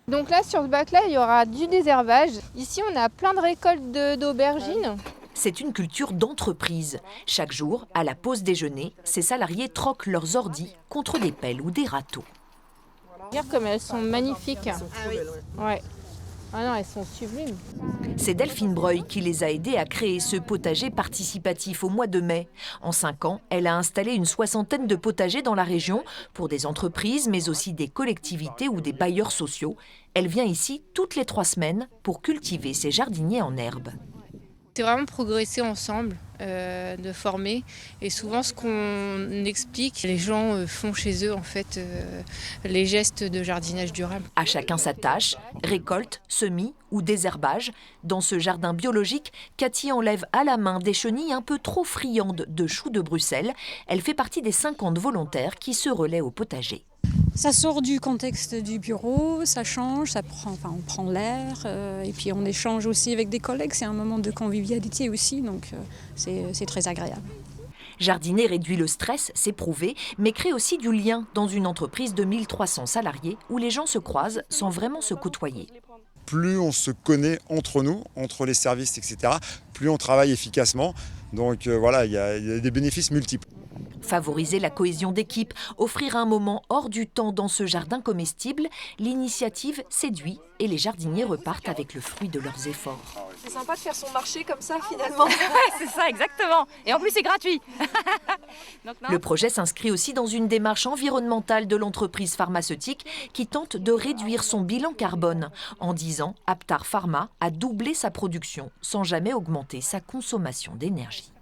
Donc là, sur ce bac-là, il y aura du désherbage. Ici, on a plein de récoltes d'aubergines. C'est une culture d'entreprise. Chaque jour, à la pause déjeuner, ces salariés troquent leurs ordis contre des pelles ou des râteaux. Regarde comme elles sont magnifiques. Ah oui. Ouais. Ah non, elles sont sublimes. C'est Delphine Breuil qui les a aidés à créer ce potager participatif au mois de mai. En 5 ans, elle a installé une 60aine de potagers dans la région pour des entreprises, mais aussi des collectivités ou des bailleurs sociaux. Elle vient ici toutes les 3 semaines pour cultiver ses jardiniers en herbe. C'est vraiment progresser ensemble, de former. Et souvent, ce qu'on explique, les gens font chez eux en fait les gestes de jardinage durable. À chacun sa tâche, récolte, semis ou désherbage. Dans ce jardin biologique, Cathy enlève à la main des chenilles un peu trop friandes de choux de Bruxelles. Elle fait partie des 50 volontaires qui se relaient au potager. Ça sort du contexte du bureau, ça change, on prend l'air et puis on échange aussi avec des collègues. C'est un moment de convivialité aussi, donc c'est très agréable. Jardiner réduit le stress, c'est prouvé, mais crée aussi du lien dans une entreprise de 1300 salariés où les gens se croisent sans vraiment se côtoyer. Plus on se connaît entre nous, entre les services, etc., plus on travaille efficacement. Donc voilà, il y a des bénéfices multiples. Favoriser la cohésion d'équipe, offrir un moment hors du temps dans ce jardin comestible, l'initiative séduit et les jardiniers repartent avec le fruit de leurs efforts. C'est sympa de faire son marché comme ça finalement. C'est ça, exactement. Et en plus, c'est gratuit. Le projet s'inscrit aussi dans une démarche environnementale de l'entreprise pharmaceutique qui tente de réduire son bilan carbone. En 10 ans, Aptar Pharma a doublé sa production sans jamais augmenter sa consommation d'énergie.